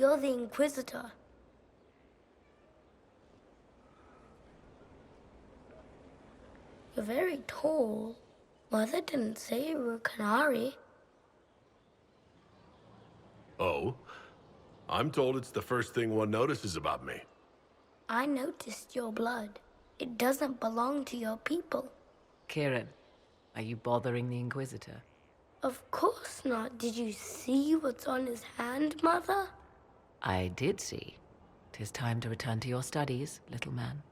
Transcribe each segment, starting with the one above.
You're the Inquisitor. You're very tall. Mother didn't say you were Qunari. Oh? I'm told it's the first thing one notices about me. I noticed your blood. It doesn't belong to your people. Kieran, are you bothering the Inquisitor? Of course not. Did you see what's on his hand, Mother? I did see. 'Tis time to return to your studies, little man.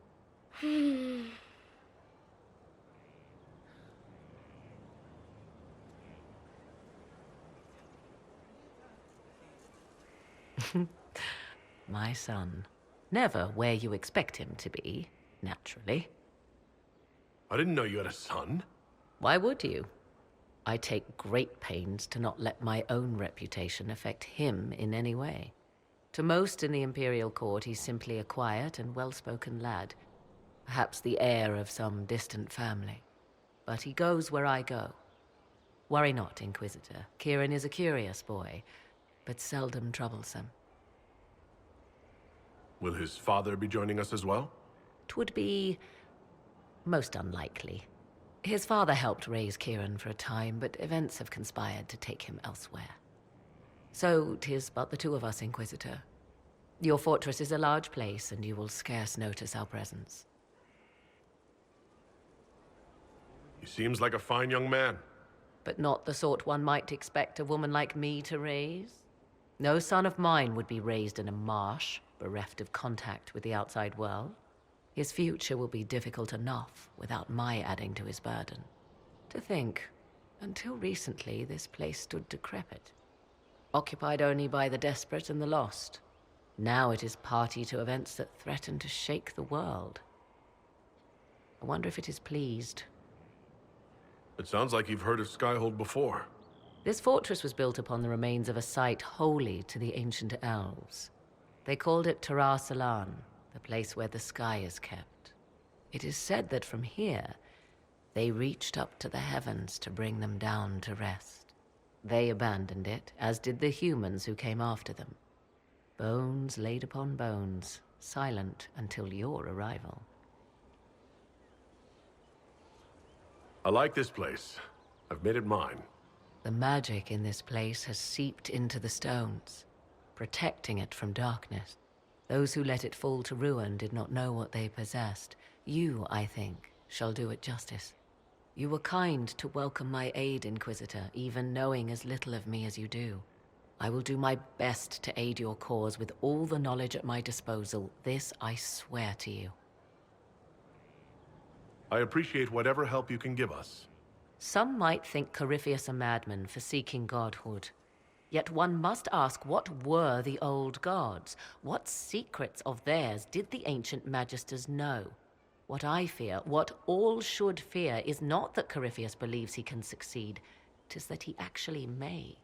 My son. Never where you expect him to be, naturally. I didn't know you had a son. Why would you? I take great pains to not let my own reputation affect him in any way. To most in the Imperial Court, he's simply a quiet and well-spoken lad. Perhaps the heir of some distant family. But he goes where I go. Worry not, Inquisitor. Kieran is a curious boy, but seldom troublesome. Will his father be joining us as well? 'Twould be most unlikely. His father helped raise Kieran for a time, but events have conspired to take him elsewhere. So 'tis but the two of us, Inquisitor. Your fortress is a large place, and you will scarce notice our presence. He seems like a fine young man. But not the sort one might expect a woman like me to raise. No son of mine would be raised in a marsh, bereft of contact with the outside world. His future will be difficult enough without my adding to his burden. To think, until recently this place stood decrepit, occupied only by the desperate and the lost. Now it is party to events that threaten to shake the world. I wonder if it is pleased. It sounds like you've heard of Skyhold before. This fortress was built upon the remains of a site holy to the ancient elves. They called it Aladan, the place where the sky is kept. It is said that from here, they reached up to the heavens to bring them down to rest. They abandoned it, as did the humans who came after them. Bones laid upon bones, silent until your arrival. I like this place. I've made it mine. The magic in this place has seeped into the stones, protecting it from darkness. Those who let it fall to ruin did not know what they possessed. You, I think, shall do it justice. You were kind to welcome my aid, Inquisitor, even knowing as little of me as you do. I will do my best to aid your cause with all the knowledge at my disposal. This I swear to you. I appreciate whatever help you can give us. Some might think Corypheus a madman for seeking godhood. Yet one must ask, what were the old gods? What secrets of theirs did the ancient magisters know? What I fear, what all should fear, is not that Corypheus believes he can succeed. 'Tis that he actually may.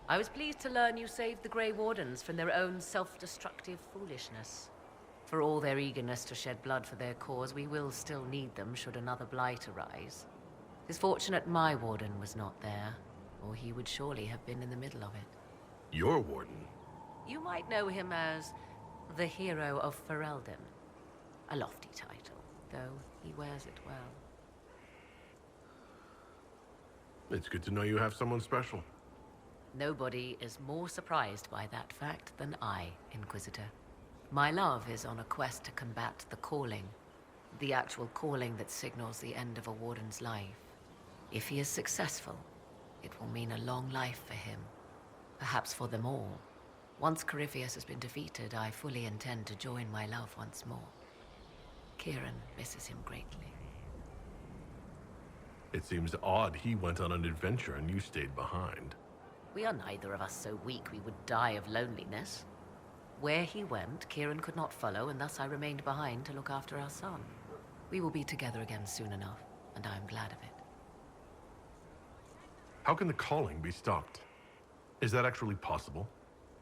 I was pleased to learn you saved the Grey Wardens from their own self-destructive foolishness. For all their eagerness to shed blood for their cause, we will still need them should another blight arise. 'Tis fortunate my warden was not there, or he would surely have been in the middle of it. Your warden? You might know him as the Hero of Ferelden. A lofty title, though he wears it well. It's good to know you have someone special. Nobody is more surprised by that fact than I, Inquisitor. My love is on a quest to combat the calling. The actual calling that signals the end of a warden's life. If he is successful, it will mean a long life for him. Perhaps for them all. Once Corypheus has been defeated, I fully intend to join my love once more. Kieran misses him greatly. It seems odd he went on an adventure and you stayed behind. We are neither of us so weak we would die of loneliness. Where he went, Kieran could not follow, and thus I remained behind to look after our son. We will be together again soon enough, and I am glad of it. How can the calling be stopped? Is that actually possible?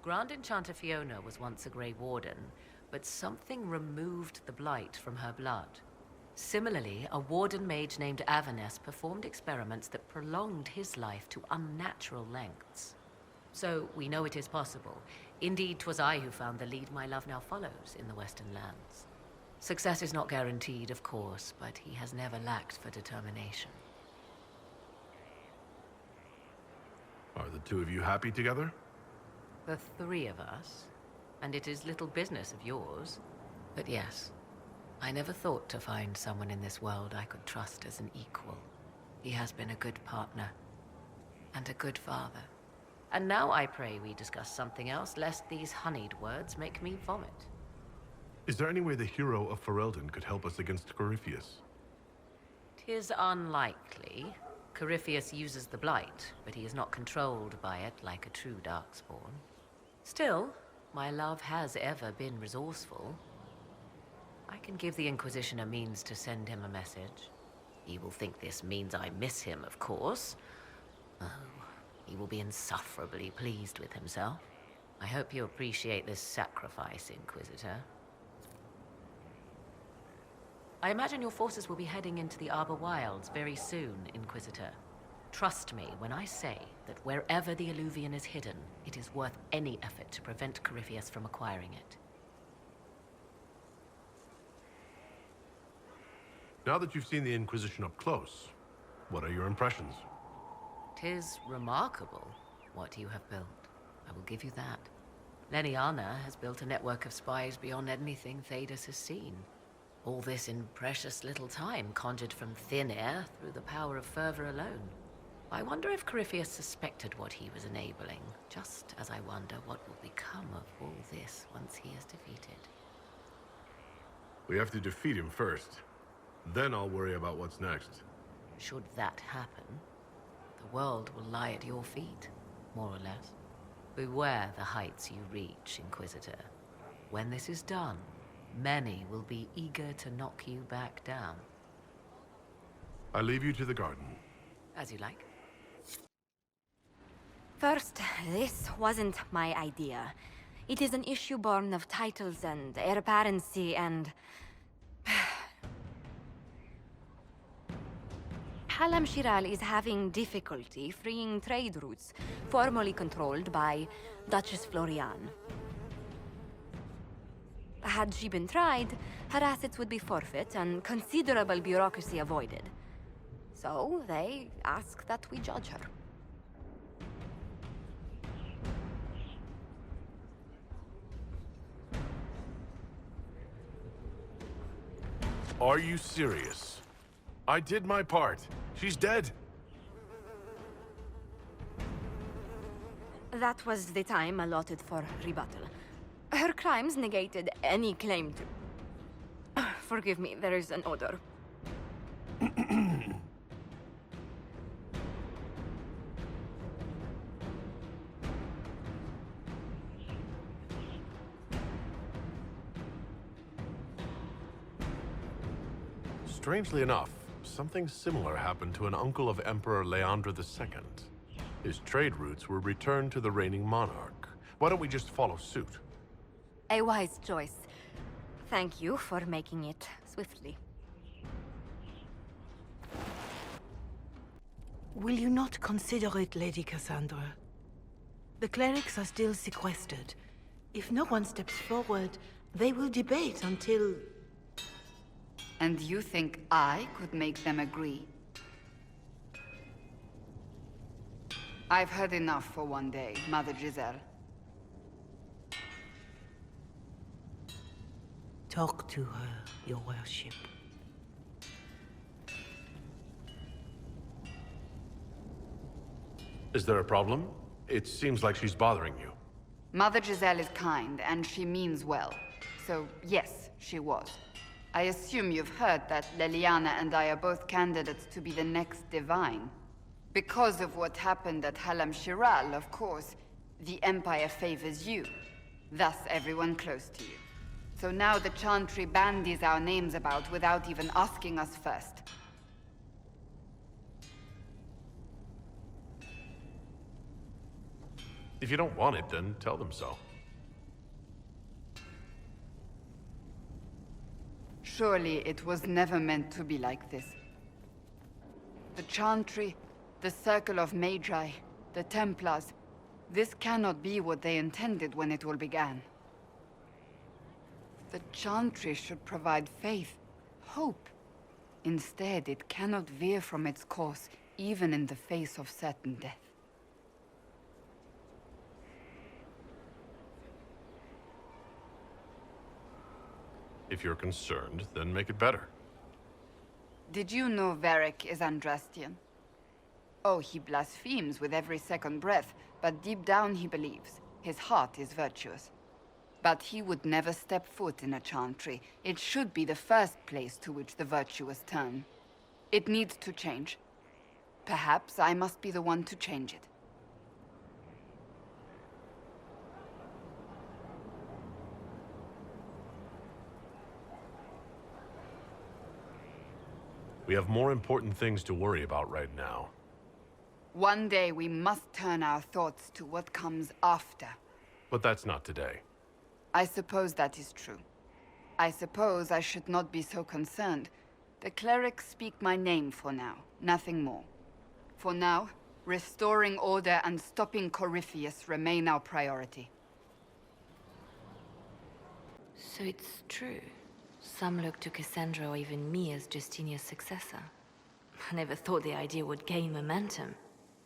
Grand Enchanter Fiona was once a Grey Warden, but something removed the blight from her blood. Similarly, a warden mage named Avernus performed experiments that prolonged his life to unnatural lengths. So, we know it is possible. Indeed, 'twas I who found the lead my love now follows in the Western lands. Success is not guaranteed, of course, but he has never lacked for determination. Are the two of you happy together? The three of us, and it is little business of yours. But yes, I never thought to find someone in this world I could trust as an equal. He has been a good partner, and a good father. And now I pray we discuss something else, lest these honeyed words make me vomit. Is there any way the hero of Ferelden could help us against Corypheus? 'Tis unlikely. Corypheus uses the Blight, but he is not controlled by it like a true Darkspawn. Still, my love has ever been resourceful. I can give the Inquisition a means to send him a message. He will think this means I miss him, of course. Oh, he will be insufferably pleased with himself. I hope you appreciate this sacrifice, Inquisitor. I imagine your forces will be heading into the Arbor Wilds very soon, Inquisitor. Trust me when I say that wherever the Alluvian is hidden, it is worth any effort to prevent Corypheus from acquiring it. Now that you've seen the Inquisition up close, what are your impressions? 'Tis remarkable what you have built. I will give you that. Leliana has built a network of spies beyond anything Thedas has seen. All this in precious little time, conjured from thin air through the power of fervor alone. I wonder if Corypheus suspected what he was enabling, just as I wonder what will become of all this once he is defeated. We have to defeat him first. Then I'll worry about what's next. Should that happen, the world will lie at your feet, more or less. Beware the heights you reach, Inquisitor. When this is done, many will be eager to knock you back down. I leave you to the garden. As you like. First, this wasn't my idea. It is an issue born of titles and heir apparency and... Halam Shiral is having difficulty freeing trade routes formerly controlled by Duchess Florian. Had she been tried, her assets would be forfeit and considerable bureaucracy avoided. So they ask that we judge her. Are you serious? I did my part. She's dead. That was the time allotted for rebuttal. Her crimes negated any claim to... Forgive me, there is an odor. Strangely enough, something similar happened to an uncle of Emperor Leandra II. His trade routes were returned to the reigning monarch. Why don't we just follow suit? A wise choice. Thank you for making it swiftly. Will you not consider it, Lady Cassandra? The clerics are still sequestered. If no one steps forward, they will debate until... And you think I could make them agree? I've heard enough for one day, Mother Giselle. Talk to her, your worship. Is there a problem? It seems like she's bothering you. Mother Giselle is kind, and she means well. So, yes, she was. I assume you've heard that Leliana and I are both candidates to be the next Divine. Because of what happened at Halam Shiral, of course, the Empire favors you. Thus, everyone close to you. So now the Chantry bandies our names about without even asking us first. If you don't want it, then tell them so. Surely it was never meant to be like this. The Chantry, the Circle of Magi, the Templars. This cannot be what they intended when it all began. The Chantry should provide faith, hope. Instead, it cannot veer from its course, even in the face of certain death. If you're concerned, then make it better. Did you know Varric is Andrastian? Oh, he blasphemes with every second breath, but deep down he believes. His heart is virtuous. But he would never step foot in a Chantry. It should be the first place to which the virtuous turn. It needs to change. Perhaps I must be the one to change it. We have more important things to worry about right now. One day we must turn our thoughts to what comes after. But that's not today. I suppose that is true. I suppose I should not be so concerned. The clerics speak my name for now, nothing more. For now, restoring order and stopping Corypheus remain our priority. So it's true. Some look to Cassandra or even me as Justinia's successor. I never thought the idea would gain momentum.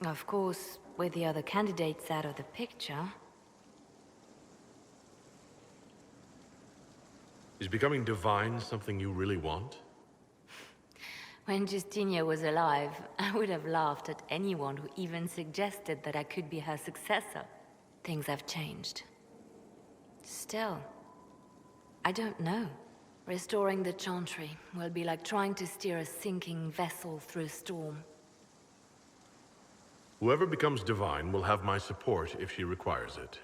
Of course, with the other candidates out of the picture... Is becoming divine something you really want? When Justinia was alive, I would have laughed at anyone who even suggested that I could be her successor. Things have changed. Still, I don't know. Restoring the Chantry will be like trying to steer a sinking vessel through a storm. Whoever becomes divine will have my support if she requires it.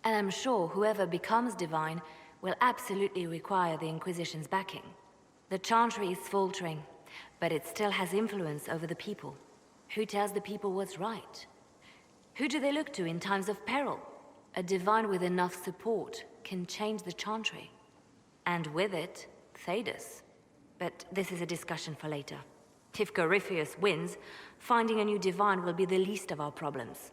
And I'm sure whoever becomes divine will absolutely require the Inquisition's backing. The Chantry is faltering, but it still has influence over the people. Who tells the people what's right? Who do they look to in times of peril? A divine with enough support can change the Chantry. And with it, Thedas. But this is a discussion for later. If Corypheus wins, finding a new divine will be the least of our problems.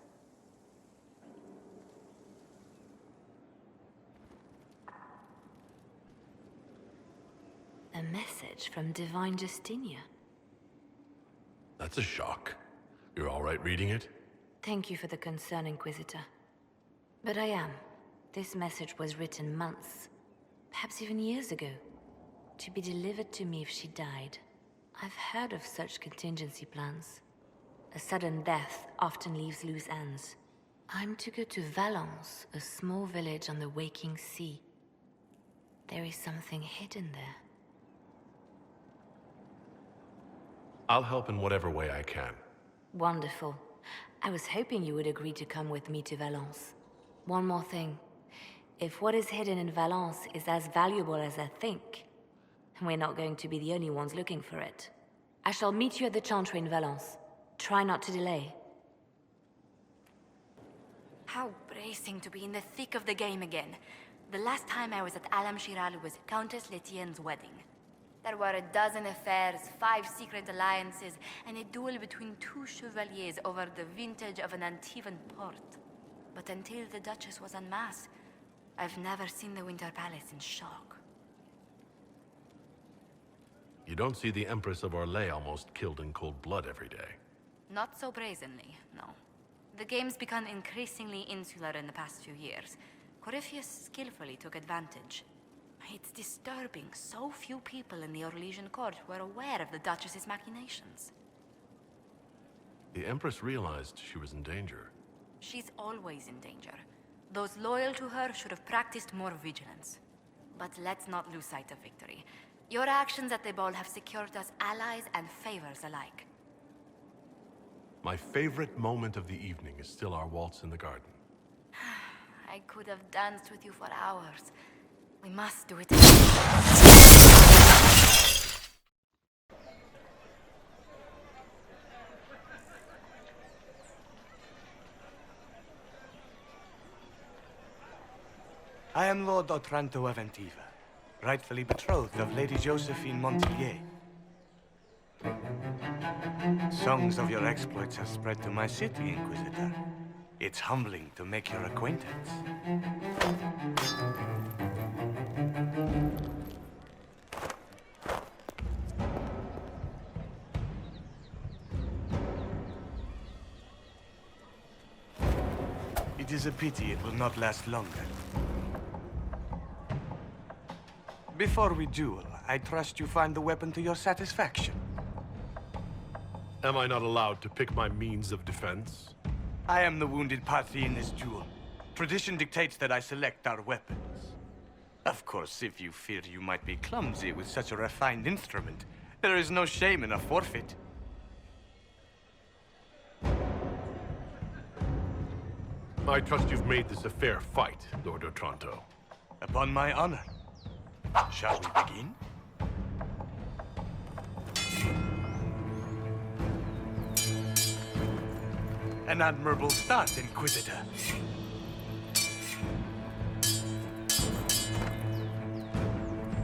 A message from Divine Justinia. That's a shock. You're all right reading it? Thank you for the concern, Inquisitor. But I am. This message was written months, perhaps even years ago, to be delivered to me if she died. I've heard of such contingency plans. A sudden death often leaves loose ends. I'm to go to Valence, a small village on the waking sea. There is something hidden there. I'll help in whatever way I can. Wonderful. I was hoping you would agree to come with me to Valence. One more thing. If what is hidden in Valence is as valuable as I think, we're not going to be the only ones looking for it. I shall meet you at the Chantry in Valence. Try not to delay. How bracing to be in the thick of the game again. The last time I was at Alam Shiral was Countess Letienne's wedding. There were a dozen affairs, 5 secret alliances, and a duel between 2 chevaliers over the vintage of an Antivan port. But until the Duchess was en masse, I've never seen the Winter Palace in shock. You don't see the Empress of Orlais almost killed in cold blood every day. Not so brazenly, no. The game's become increasingly insular in the past few years. Corypheus skillfully took advantage. It's disturbing so few people in the Orlesian court were aware of the Duchess's machinations. The Empress realized she was in danger. She's always in danger. Those loyal to her should have practiced more vigilance. But let's not lose sight of victory. Your actions at the ball have secured us allies and favors alike. My favorite moment of the evening is still our waltz in the garden. I could have danced with you for hours. We must do it. I am Lord Otranto of Antiva. rightfully betrothed of Lady Josephine Montilyet. Songs of your exploits have spread to my city, Inquisitor. It's humbling to make your acquaintance. It is a pity it will not last longer. Before we duel, I trust you find the weapon to your satisfaction. Am I not allowed to pick my means of defense? I am the wounded party in this duel. Tradition dictates that I select our weapons. Of course, if you fear you might be clumsy with such a refined instrument, there is no shame in a forfeit. I trust you've made this a fair fight, Lord Otranto. Upon my honor. Shall we begin? An admirable start, Inquisitor.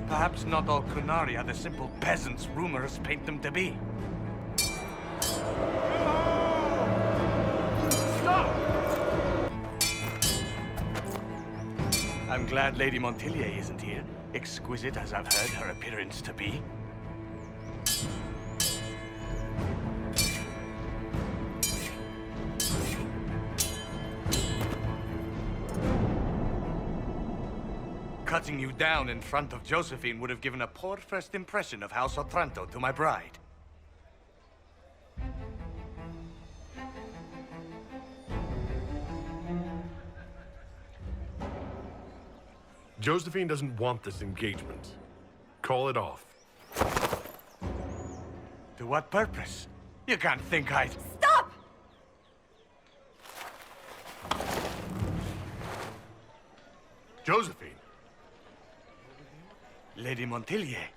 Perhaps not all Qunari are the simple peasants rumors paint them to be. Stop! I'm glad Lady Montilyet isn't here, exquisite as I've heard her appearance to be. Cutting you down in front of Josephine would have given a poor first impression of House Otranto to my bride. Josephine doesn't want this engagement. Call it off. To what purpose? You can't think I'd... Stop! Josephine! Lady Montilyet,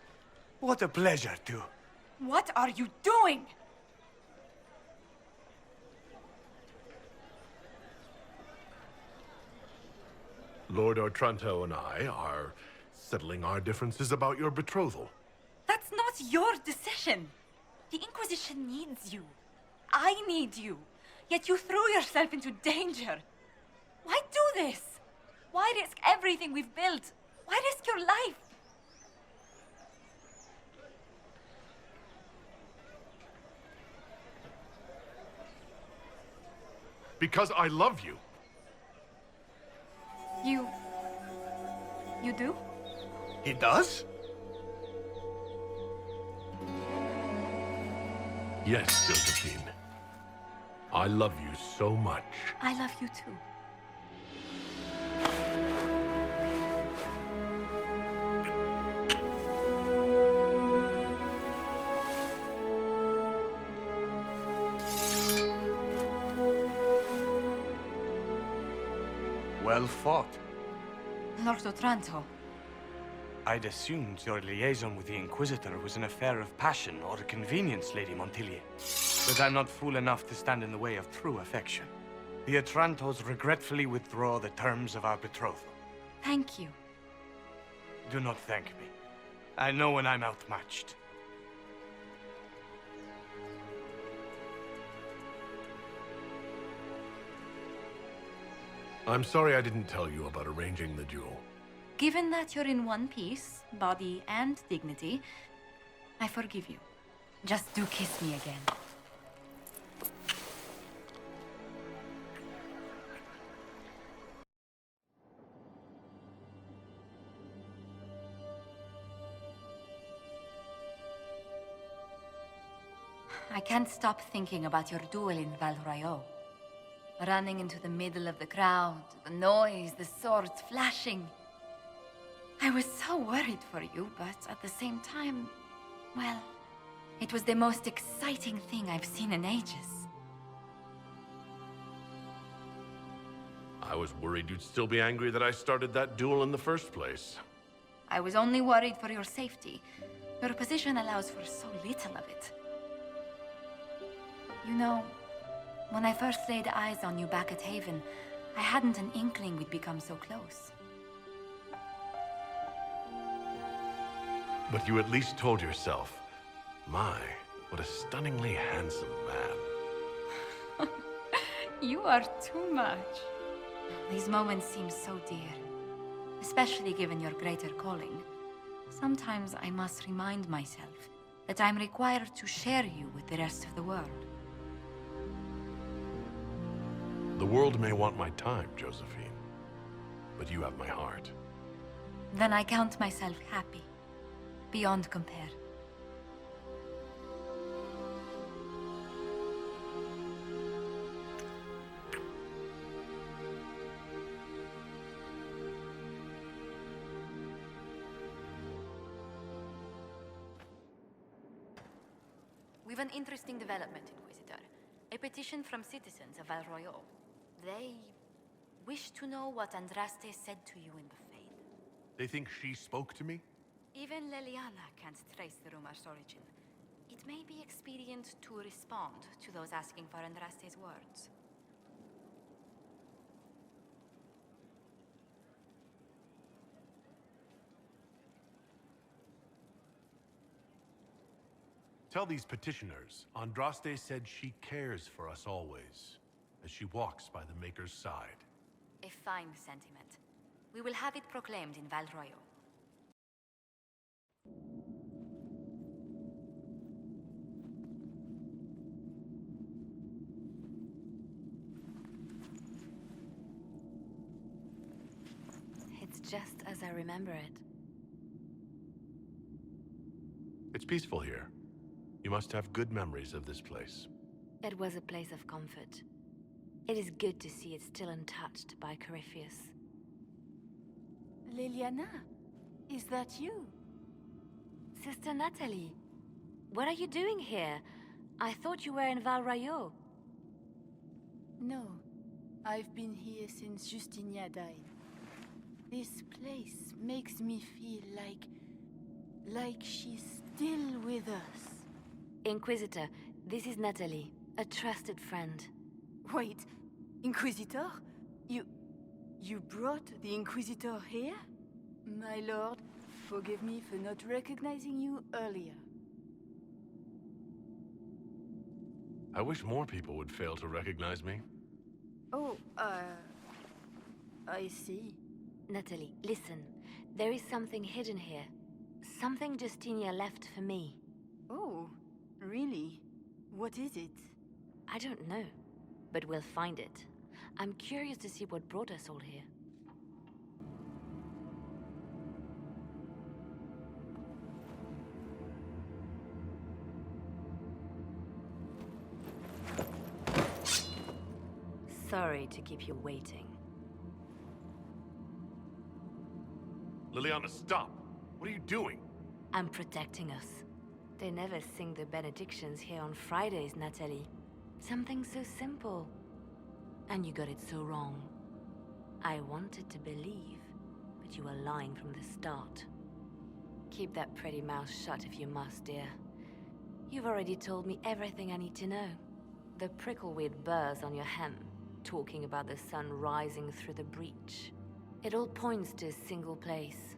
what a pleasure to... What are you doing? Lord Otranto and I are settling our differences about your betrothal. That's not your decision. The Inquisition needs you. I need you. Yet you threw yourself into danger. Why do this? Why risk everything we've built? Why risk your life? Because I love you. You do? He does? Yes, Josephine. I love you so much. I love you too. Well fought. Lord Otranto. I'd assumed your liaison with the Inquisitor was an affair of passion or convenience, Lady Montilyet. But I'm not fool enough to stand in the way of true affection. The Otrantos regretfully withdraw the terms of our betrothal. Thank you. Do not thank me. I know when I'm outmatched. I'm sorry I didn't tell you about arranging the duel. Given that you're in one piece, body and dignity, I forgive you. Just do kiss me again. I can't stop thinking about your duel in Val Royeaux. Running into the middle of the crowd, the noise, the swords flashing. I was so worried for you, but at the same time, well, it was the most exciting thing I've seen in ages. I was worried you'd still be angry that I started that duel in the first place. I was only worried for your safety. Your position allows for so little of it. You know, when I first laid eyes on you back at Haven, I hadn't an inkling we'd become so close. But you at least told yourself, my, what a stunningly handsome man. You are too much. These moments seem so dear, especially given your greater calling. Sometimes I must remind myself that I'm required to share you with the rest of the world. The world may want my time, Josephine, but you have my heart. Then I count myself happy, beyond compare. We've an interesting development, Inquisitor. A petition from citizens of Val Royal. They wish to know what Andraste said to you in the Fade. They think she spoke to me? Even Leliana can't trace the rumor's origin. It may be expedient to respond to those asking for Andraste's words. Tell these petitioners, Andraste said she cares for us always, as she walks by the Maker's side. A fine sentiment. We will have it proclaimed in Val Royal. It's just as I remember it. It's peaceful here. You must have good memories of this place. It was a place of comfort. It is good to see it still untouched by Corypheus. Leliana, is that you? Sister Natalie, what are you doing here? I thought you were in Val Royal. No, I've been here since Justinia died. This place makes me feel like she's still with us. Inquisitor, this is Natalie, a trusted friend. Wait, Inquisitor? You brought the Inquisitor here? My lord, forgive me for not recognizing you earlier. I wish more people would fail to recognize me. Oh, I see. Natalie, listen. There is something hidden here. Something Justinia left for me. Oh, really? What is it? I don't know, but we'll find it. I'm curious to see what brought us all here. Sorry to keep you waiting. Liliana, stop! What are you doing? I'm protecting us. They never sing the benedictions here on Fridays, Natalie. Something so simple. And you got it so wrong. I wanted to believe, but you were lying from the start. Keep that pretty mouth shut if you must, dear. You've already told me everything I need to know. The prickleweed burrs on your hem, talking about the sun rising through the breach. It all points to a single place.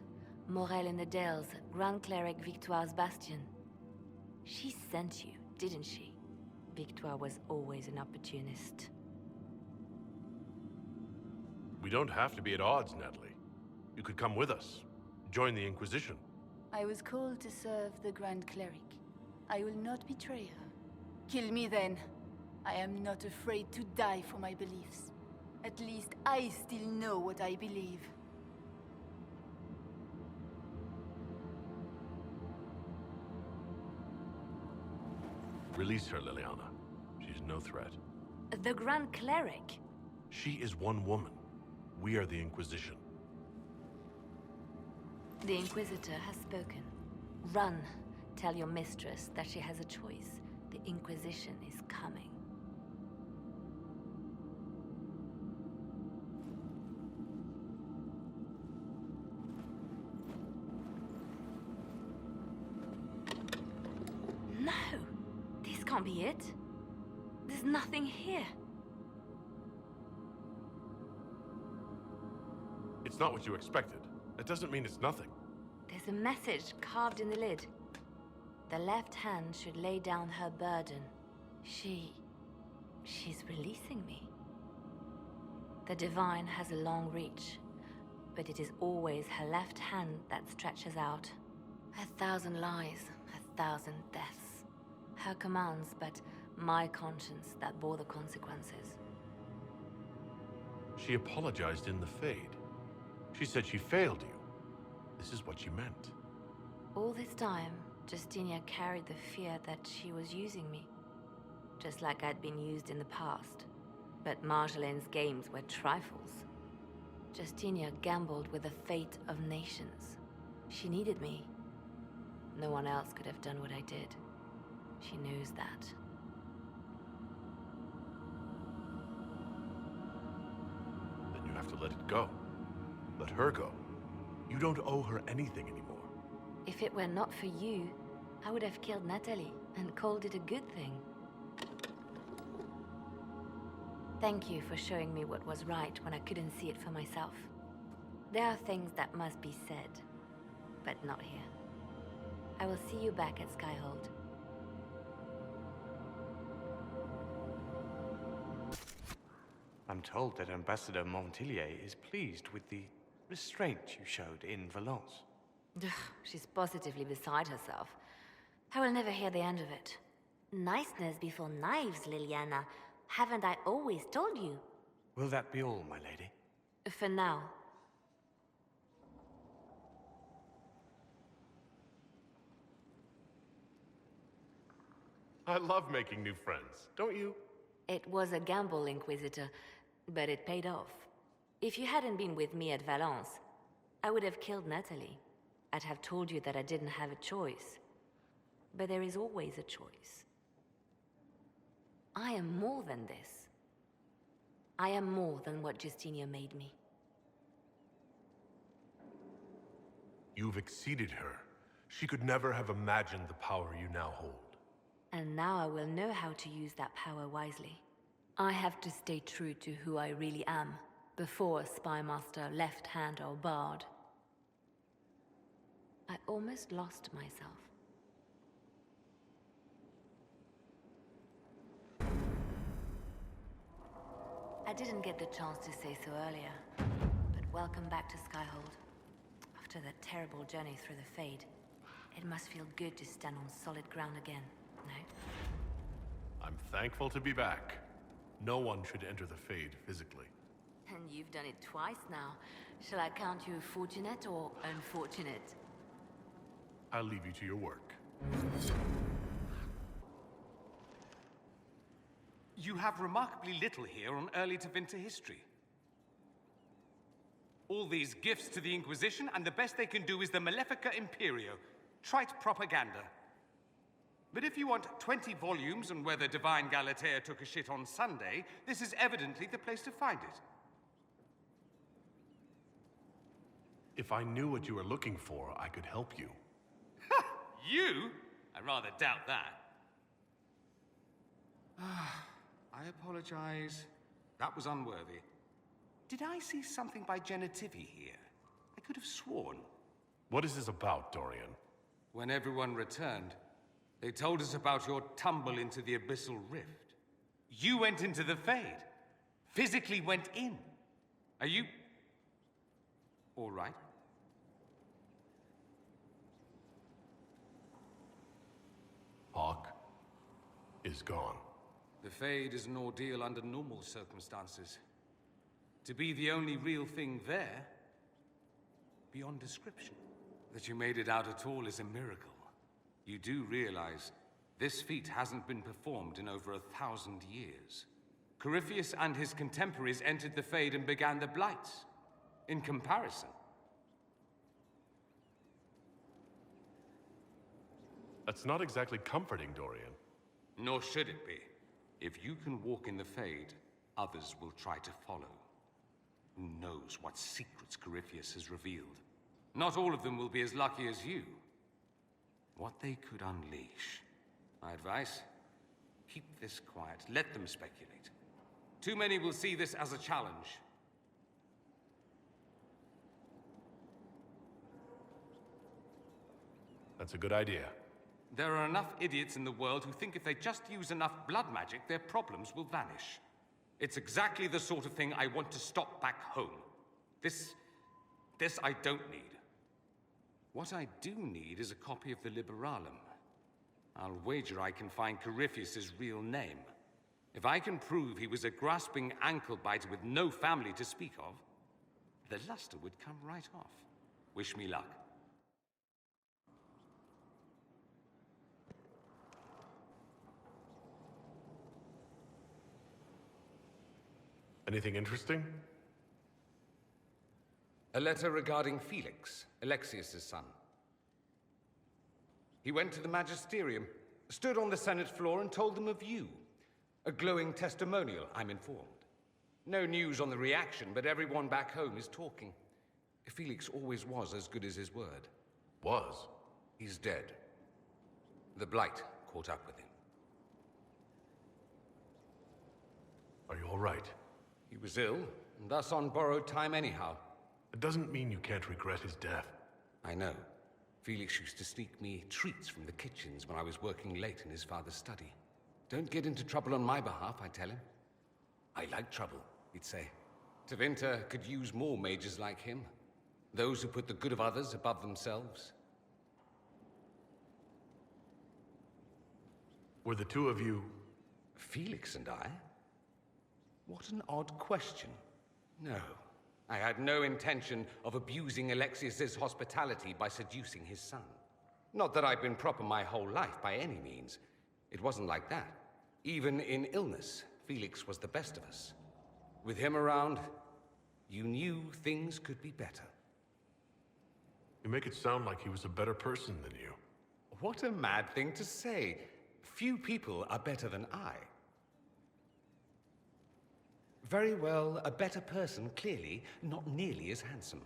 Morel in the Dales, Grand Cleric Victoire's bastion. She sent you, didn't she? Victoire was always an opportunist. We don't have to be at odds, Natalie. You could come with us. Join the Inquisition. I was called to serve the Grand Cleric. I will not betray her. Kill me then. I am not afraid to die for my beliefs. At least I still know what I believe. Release her, Liliana. She's no threat. The Grand Cleric? She is one woman. We are the Inquisition. The Inquisitor has spoken. Run. Tell your mistress that she has a choice. The Inquisition is coming. No! This can't be it. There's nothing here. It's not what you expected. That doesn't mean it's nothing. There's There's a message carved in the lid. The left hand should lay down her burden. She's releasing me. The divine has a long reach, but it is always her left hand that stretches out. 1,000 lies, 1,000 deaths. Her commands, but my conscience that bore the consequences. She apologized in the Fade. She said she failed you. This is what she meant. All this time, Justinia carried the fear that she was using me. Just like I'd been used in the past. But Marjolaine's games were trifles. Justinia gambled with the fate of nations. She needed me. No one else could have done what I did. She knows that. Then you have to let it go. Let her go. You don't owe her anything anymore. If it were not for you, I would have killed Natalie and called it a good thing. Thank you for showing me what was right when I couldn't see it for myself. There are things that must be said, but not here. I will see you back at Skyhold. I'm told that Ambassador Montilier is pleased with the restraint you showed in Valence. She's positively beside herself. I will never hear the end of it. Niceness before knives, Liliana. Haven't I always told you? Will that be all, my lady? For now. I love making new friends, don't you? It was a gamble, Inquisitor, but it paid off. If you hadn't been with me at Valence, I would have killed Natalie. I'd have told you that I didn't have a choice. But there is always a choice. I am more than this. I am more than what Justinia made me. You've exceeded her. She could never have imagined the power you now hold. And now I will know how to use that power wisely. I have to stay true to who I really am, before a spymaster, left hand or bard. I almost lost myself. I didn't get the chance to say so earlier, but welcome back to Skyhold. After that terrible journey through the Fade, it must feel good to stand on solid ground again, no? I'm thankful to be back. No one should enter the Fade physically. And you've done it twice now. Shall I count you fortunate or unfortunate? I'll leave you to your work. You have remarkably little here on early to Vinter history. All these gifts to the Inquisition, and the best they can do is the Malefica Imperio. Trite propaganda. But if you want 20 volumes on whether Divine Galatea took a shit on Sunday, this is evidently the place to find it. If I knew what you were looking for, I could help you. Ha! You? I rather doubt that. I apologize. That was unworthy. Did I see something by Genitivi here? I could have sworn. What is this about, Dorian? When everyone returned, they told us about your tumble into the Abyssal Rift. You went into the Fade. Physically went in. Are you... all right? Hawk is gone. The Fade is an ordeal under normal circumstances. To be the only real thing there, beyond description. That you made it out at all is a miracle. You do realize this feat hasn't been performed in over 1,000 years. Corypheus and his contemporaries entered the Fade and began the Blights. In comparison. That's not exactly comforting, Dorian. Nor should it be. If you can walk in the Fade, others will try to follow. Who knows what secrets Corypheus has revealed? Not all of them will be as lucky as you. What they could unleash. My advice? Keep this quiet. Let them speculate. Too many will see this as a challenge. That's a good idea. There are enough idiots in the world who think if they just use enough blood magic, their problems will vanish. It's exactly the sort of thing I want to stop back home. This I don't need. What I do need is a copy of the Liberalum. I'll wager I can find Corypheus's real name. If I can prove he was a grasping ankle-biter with no family to speak of, the luster would come right off. Wish me luck. Anything interesting? A letter regarding Felix, Alexius's son. He went to the Magisterium, stood on the Senate floor and told them of you. A glowing testimonial, I'm informed. No news on the reaction, but everyone back home is talking. Felix always was as good as his word. Was? He's dead. The Blight caught up with him. Are you all right? He was ill, and thus on borrowed time anyhow. It doesn't mean you can't regret his death. I know. Felix used to sneak me treats from the kitchens when I was working late in his father's study. Don't get into trouble on my behalf, I tell him. I like trouble, he'd say. Tevinter could use more mages like him. Those who put the good of others above themselves. Were the two of you... Felix and I? What an odd question. No, I had no intention of abusing Alexius's hospitality by seducing his son. Not that I've been proper my whole life by any means. It wasn't like that. Even in illness, Felix was the best of us. With him around, you knew things could be better. You make it sound like he was a better person than you. What a mad thing to say. Few people are better than I. Very well, a better person, clearly, not nearly as handsome.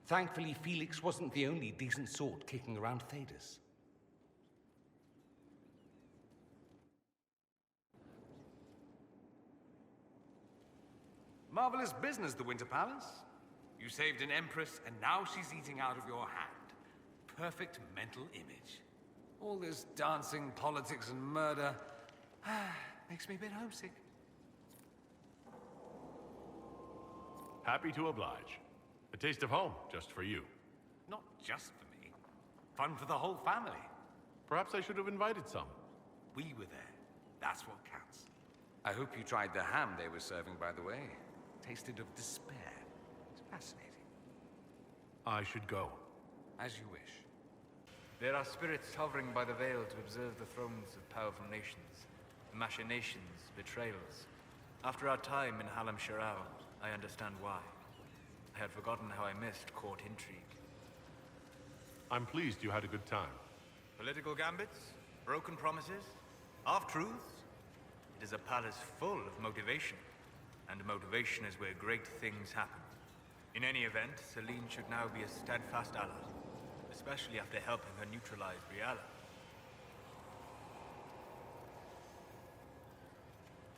Thankfully, Felix wasn't the only decent sort kicking around Thedas. Marvelous business, the Winter Palace. You saved an empress, and now she's eating out of your hand. Perfect mental image. All this dancing, politics, and murder makes me a bit homesick. Happy to oblige. A taste of home, just for you. Not just for me. Fun for the whole family. Perhaps I should have invited some. We were there. That's what counts. I hope you tried the ham they were serving, by the way. Tasted of despair. It's fascinating. I should go. As you wish. There are spirits hovering by the veil to observe the thrones of powerful nations, the machinations, betrayals. After our time in Halam Sharau, I understand why. I had forgotten how I missed court intrigue. I'm pleased you had a good time. Political gambits, broken promises, half-truths. It is a palace full of motivation, and motivation is where great things happen. In any event, Celine should now be a steadfast ally. Especially after helping her neutralize Briala.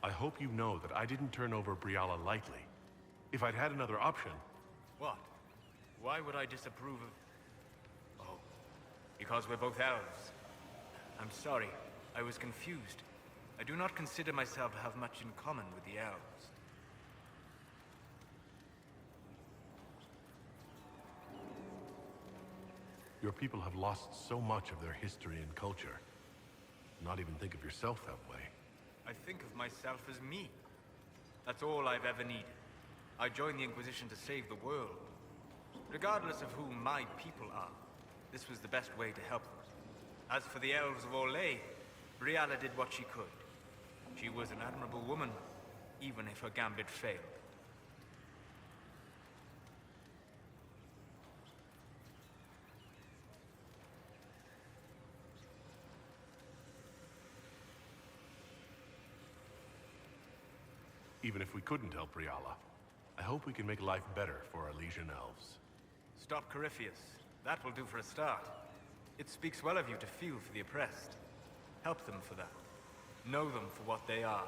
I hope you know that I didn't turn over Briala lightly. If I'd had another option... What? Why would I disapprove of... Oh, because we're both elves. I'm sorry, I was confused. I do not consider myself to have much in common with the elves. Your people have lost so much of their history and culture. Not even think of yourself that way. I think of myself as me. That's all I've ever needed. I joined the Inquisition to save the world. Regardless of who my people are, this was the best way to help them. As for the elves of Orlais, Briala did what she could. She was an admirable woman, even if her gambit failed. Even if we couldn't help Briala, I hope we can make life better for our Elysian elves. Stop Corypheus. That will do for a start. It speaks well of you to feel for the oppressed. Help them for that. Know them for what they are,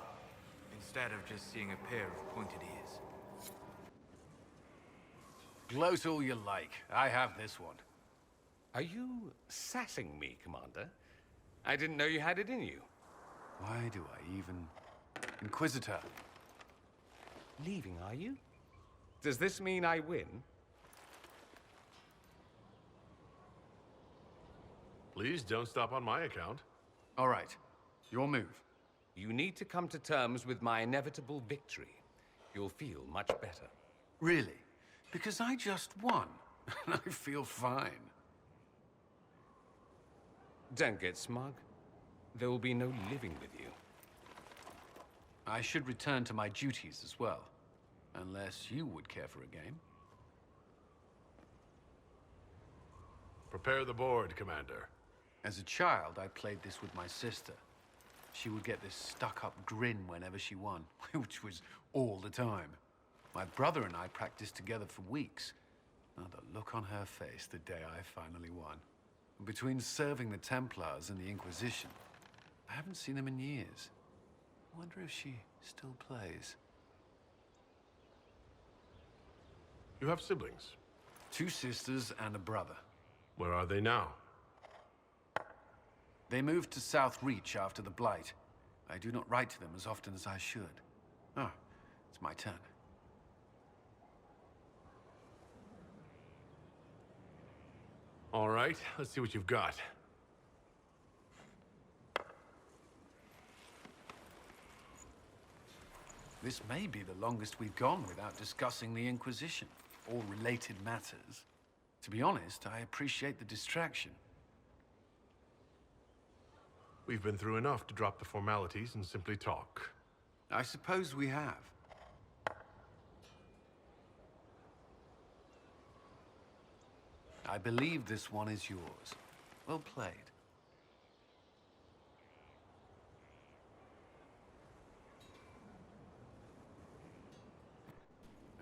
instead of just seeing a pair of pointed ears. Gloat all you like. I have this one. Are you sassing me, Commander? I didn't know you had it in you. Why do I even... Inquisitor. Leaving, are you? Does this mean I win? Please don't stop on my account. All right. Your move. You need to come to terms with my inevitable victory. You'll feel much better. Really? Because I just won. And I feel fine. Don't get smug. There will be no living with you. I should return to my duties as well. Unless you would care for a game. Prepare the board, Commander. As a child, I played this with my sister. She would get this stuck-up grin whenever she won, which was all the time. My brother and I practiced together for weeks. Oh, the look on her face the day I finally won. Between serving the Templars and the Inquisition, I haven't seen them in years. I wonder if she still plays. You have siblings? 2 sisters and a brother. Where are they now? They moved to South Reach after the Blight. I do not write to them as often as I should. Oh, it's my turn. All right, let's see what you've got. This may be the longest we've gone without discussing the Inquisition, or related matters. To be honest, I appreciate the distraction. We've been through enough to drop the formalities and simply talk. I suppose we have. I believe this one is yours. Well played.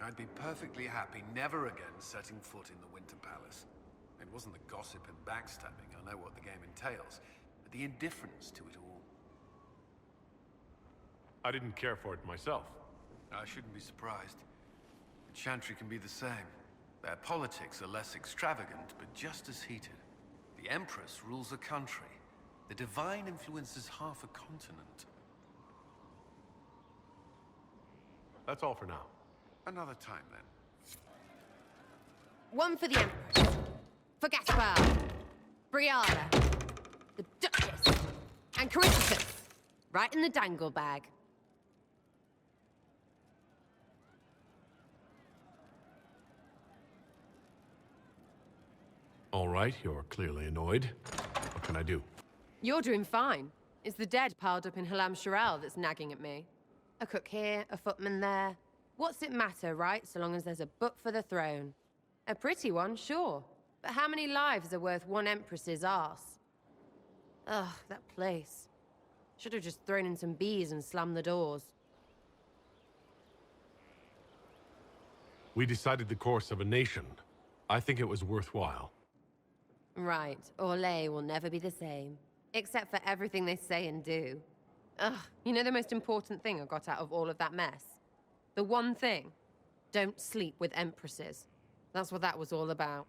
I'd be perfectly happy never again setting foot in the Winter Palace. It wasn't the gossip and backstabbing, I know what the game entails, but the indifference to it all. I didn't care for it myself. I shouldn't be surprised. The Chantry can be the same. Their politics are less extravagant, but just as heated. The Empress rules a country. The Divine influences half a continent. That's all for now. Another time, then. One for the Empress. For Gaspar. Briala. The Duchess. And Corinthus. Right in the dangle bag. All right, you're clearly annoyed. What can I do? You're doing fine. It's the dead piled up in Halam Sharal that's nagging at me. A cook here, a footman there. What's it matter, right? So long as there's a butt for the throne. A pretty one, sure. But how many lives are worth one empress's arse? Ugh, that place. Should have just thrown in some bees and slammed the doors. We decided the course of a nation. I think it was worthwhile. Right, Orlais will never be the same. Except for everything they say and do. Ugh, you know the most important thing I got out of all of that mess? The one thing. Don't sleep with empresses. That's what that was all about.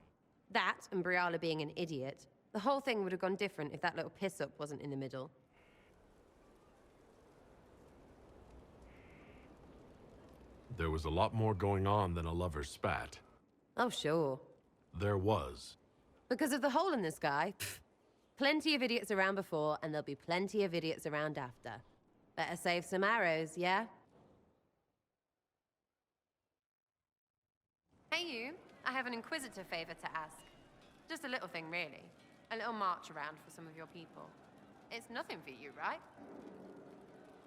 That, and Briala being an idiot. The whole thing would have gone different if that little piss-up wasn't in the middle. There was a lot more going on than a lover's spat. Oh, sure. There was. Because of the hole in the sky, pfft. Plenty of idiots around before, and there'll be plenty of idiots around after. Better save some arrows, yeah? Hey you, I have an Inquisitor favor to ask. Just a little thing, really. A little march around for some of your people. It's nothing for you, right?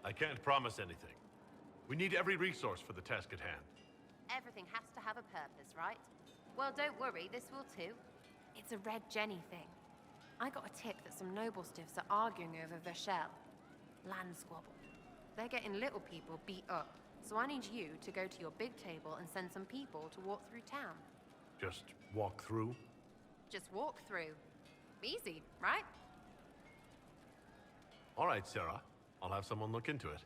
I can't promise anything. We need every resource for the task at hand. Everything has to have a purpose, right? Well, don't worry, this will too. It's a Red Jenny thing. I got a tip that some noble stiffs are arguing over Vachel. Land squabble. They're getting little people beat up. So I need you to go to your big table and send some people to walk through town. Just walk through? Just walk through. Easy, right? All right, Sarah. I'll have someone look into it.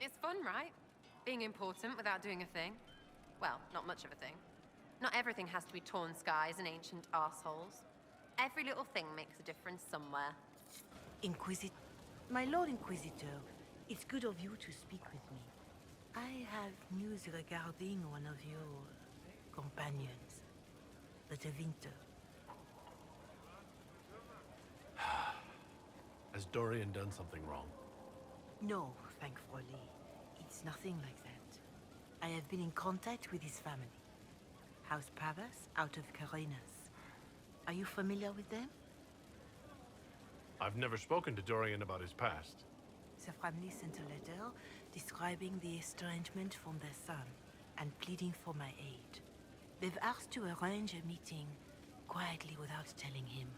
It's fun, right? Being important without doing a thing. Well, not much of a thing. Not everything has to be torn skies and ancient assholes. Every little thing makes a difference somewhere. My Lord Inquisitor, it's good of you to speak with me. I have news regarding one of your companions, the Tevinter. Has Dorian done something wrong? No, thankfully. It's nothing like that. I have been in contact with his family. House Pavas, out of Carenas. Are you familiar with them? I've never spoken to Dorian about his past. The family sent a letter describing the estrangement from their son and pleading for my aid. They've asked to arrange a meeting quietly without telling him.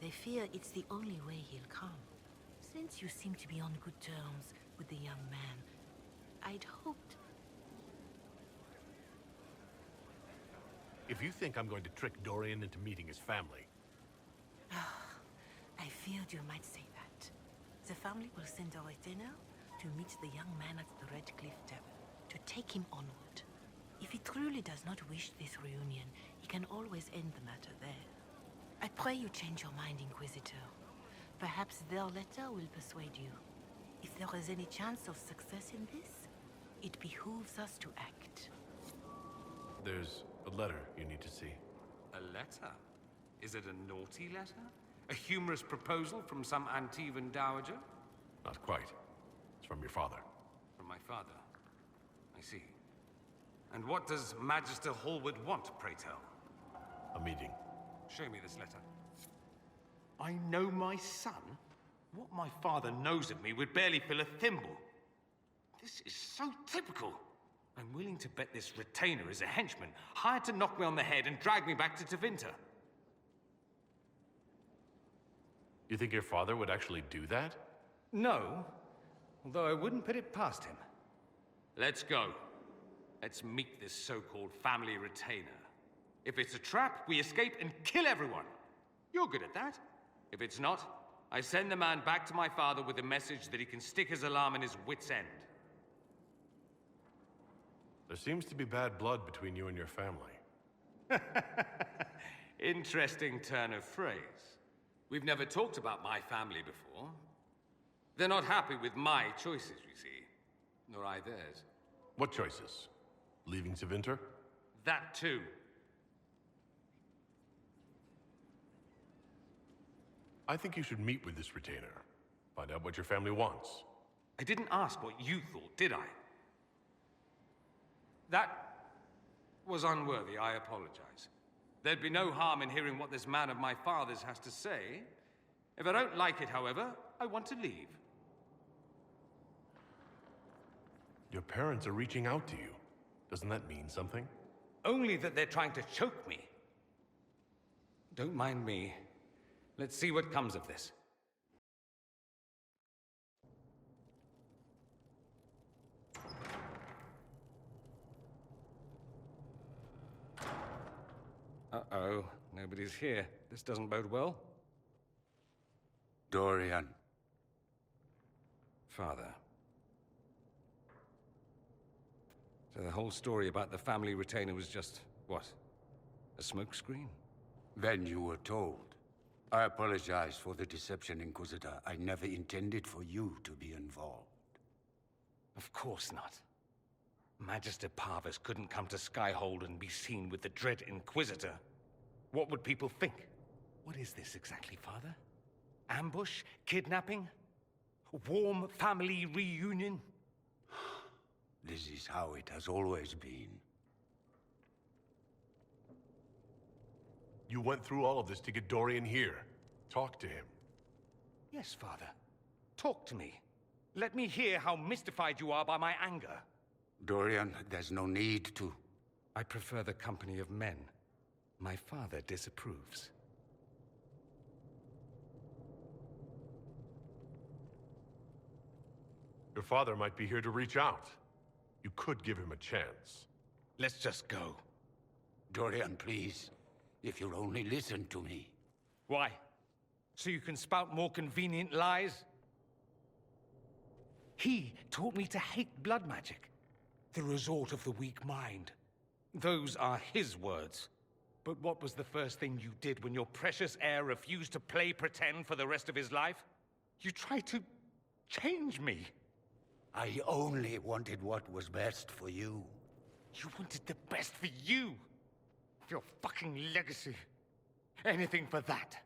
They fear it's the only way he'll come. Since you seem to be on good terms with the young man, I'd hoped... If you think I'm going to trick Dorian into meeting his family... I feared you might say that. The family will send a retainer to meet the young man at the Red Cliff Tavern, to take him onward. If he truly does not wish this reunion, he can always end the matter there. I pray you change your mind, Inquisitor. Perhaps their letter will persuade you. If there is any chance of success in this, it behooves us to act. There's a letter you need to see. A letter? Is it a naughty letter? A humorous proposal from some Antivan dowager? Not quite. It's from your father. From my father. I see. And what does Magister Hallward want, pray tell? A meeting. Show me this letter. I know my son? What my father knows of me would barely fill a thimble. This is so typical. I'm willing to bet this retainer is a henchman, hired to knock me on the head and drag me back to Tevinter. You think your father would actually do that? No, although I wouldn't put it past him. Let's go. Let's meet this so-called family retainer. If it's a trap, we escape and kill everyone. You're good at that. If it's not, I send the man back to my father with a message that he can stick his alarm in his wit's end. There seems to be bad blood between you and your family. Interesting turn of phrase. We've never talked about my family before. They're not happy with my choices, you see. Nor I theirs. What choices? Leaving Tevinter? That too. I think you should meet with this retainer. Find out what your family wants. I didn't ask what you thought, did I? That was unworthy, I apologize. There'd be no harm in hearing what this man of my father's has to say. If I don't like it, however, I want to leave. Your parents are reaching out to you. Doesn't that mean something? Only that they're trying to choke me. Don't mind me. Let's see what comes of this. Uh-oh, nobody's here. This doesn't bode well. Dorian. Father. So the whole story about the family retainer was just, what? A smokescreen? Then you were told. I apologize for the deception, Inquisitor. I never intended for you to be involved. Of course not. Magister Parvus couldn't come to Skyhold and be seen with the dread Inquisitor. What would people think? What is this exactly, Father? Ambush? Kidnapping? Warm family reunion? This is how it has always been. You went through all of this to get Dorian here. Talk to him. Yes, Father. Talk to me. Let me hear how mystified you are by my anger. Dorian, there's no need to. I prefer the company of men. My father disapproves. Your father might be here to reach out. You could give him a chance. Let's just go. Dorian, please. If you'll only listen to me. Why? So you can spout more convenient lies? He taught me to hate blood magic. The resort of the weak mind. Those are his words. But what was the first thing you did when your precious heir refused to play pretend for the rest of his life? You tried to change me. I only wanted what was best for you. You wanted the best for you. Your fucking legacy. Anything for that.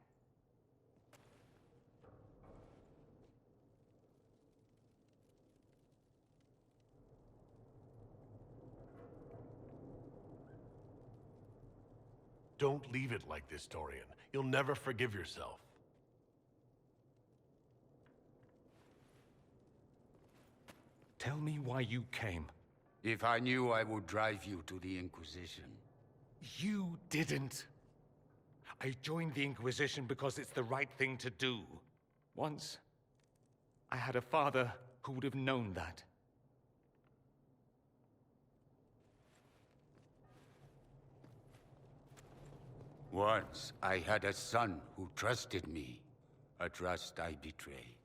Don't leave it like this, Dorian. You'll never forgive yourself. Tell me why you came. If I knew, I would drive you to the Inquisition. You didn't. I joined the Inquisition because it's the right thing to do. Once, I had a father who would have known that. Once, I had a son who trusted me. A trust I betrayed.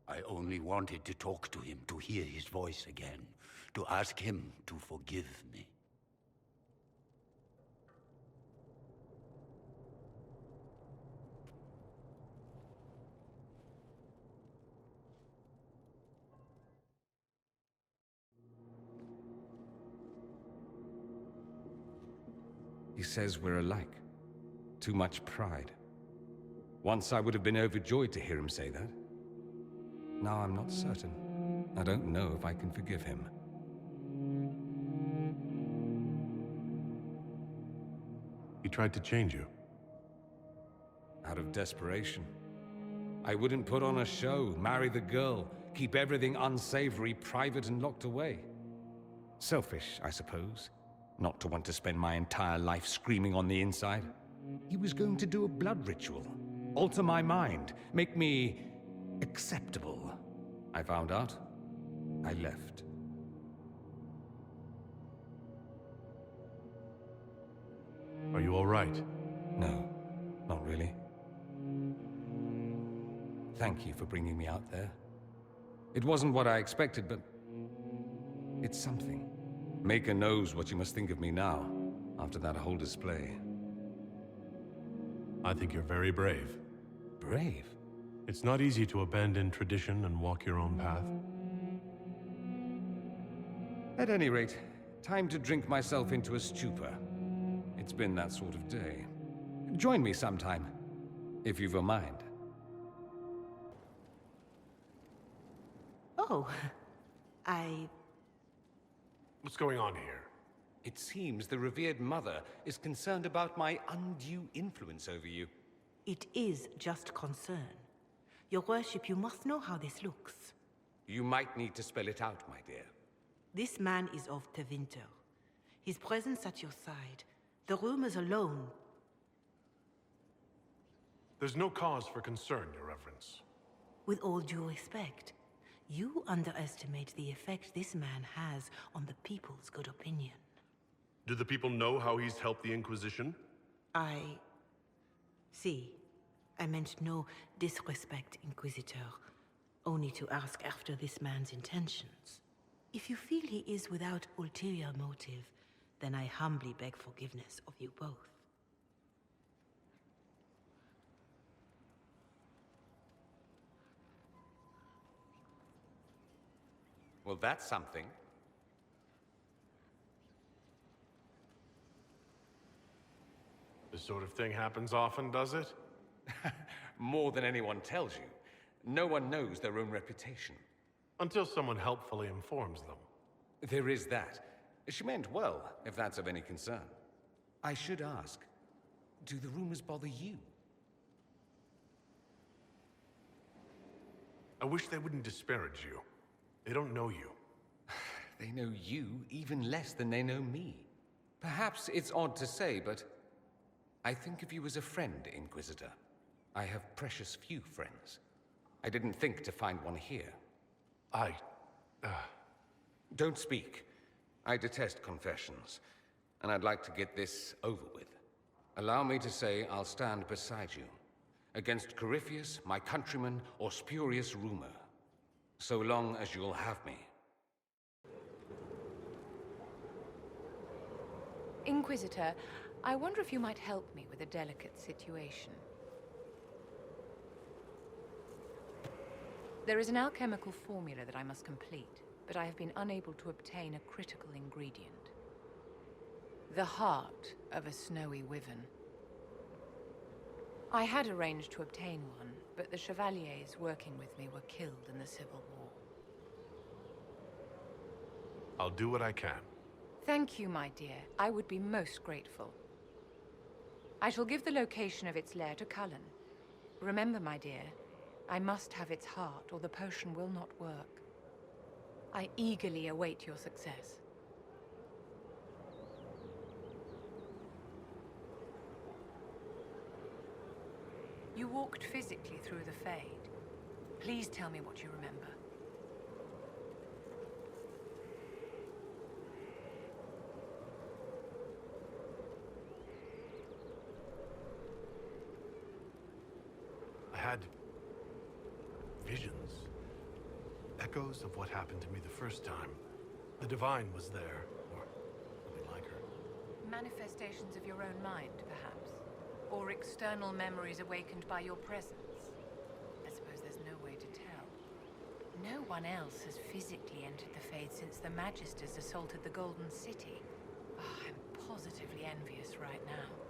I only wanted to talk to him, to hear his voice again, to ask him to forgive me. He says we're alike. Too much pride. Once I would have been overjoyed to hear him say that. Now I'm not certain. I don't know if I can forgive him. He tried to change you. Out of desperation. I wouldn't put on a show, marry the girl, keep everything unsavory, private and locked away. Selfish, I suppose. Not to want to spend my entire life screaming on the inside. He was going to do a blood ritual. Alter my mind. Make me acceptable. I found out. I left. Are you all right? No, not really. Thank you for bringing me out there. It wasn't what I expected, but it's something. Maker knows what you must think of me now, after that whole display. I think you're very brave. Brave? It's not easy to abandon tradition and walk your own path. At any rate, time to drink myself into a stupor. It's been that sort of day. Join me sometime, if you've a mind. Oh, What's going on here? It seems the revered mother is concerned about my undue influence over you. It is just concern. Your worship, you must know how this looks. You might need to spell it out, my dear. This man is of Tevinter. His presence at your side, the rumors alone. There's no cause for concern, Your Reverence. With all due respect, you underestimate the effect this man has on the people's good opinion. Do the people know how he's helped the Inquisition? See, I meant no disrespect, Inquisitor. Only to ask after this man's intentions. If you feel he is without ulterior motive, then I humbly beg forgiveness of you both. Well, that's something. This sort of thing happens often, does it? More than anyone tells you. No one knows their own reputation. Until someone helpfully informs them. There is that. She meant well, if that's of any concern. I should ask, do the rumors bother you? I wish they wouldn't disparage you. They don't know you. They know you even less than they know me. Perhaps it's odd to say, but I think of you as a friend, Inquisitor. I have precious few friends. I didn't think to find one here. Don't speak. I detest confessions, and I'd like to get this over with. Allow me to say I'll stand beside you, against Corypheus, my countryman, or spurious rumor, so long as you'll have me. Inquisitor, I wonder if you might help me with a delicate situation. There is an alchemical formula that I must complete, but I have been unable to obtain a critical ingredient. The heart of a snowy wyvern. I had arranged to obtain one, but the chevaliers working with me were killed in the Civil War. I'll do what I can. Thank you, my dear. I would be most grateful. I shall give the location of its lair to Cullen. Remember, my dear, I must have its heart, or the potion will not work. I eagerly await your success. You walked physically through the Fade. Please tell me what you remember. I had visions. Echoes of what happened to me the first time. The Divine was there, or something like her. Manifestations of your own mind, perhaps? Or external memories awakened by your presence? I suppose there's no way to tell. No one else has physically entered the Fade since the Magisters assaulted the Golden City. Oh, I'm positively envious right now.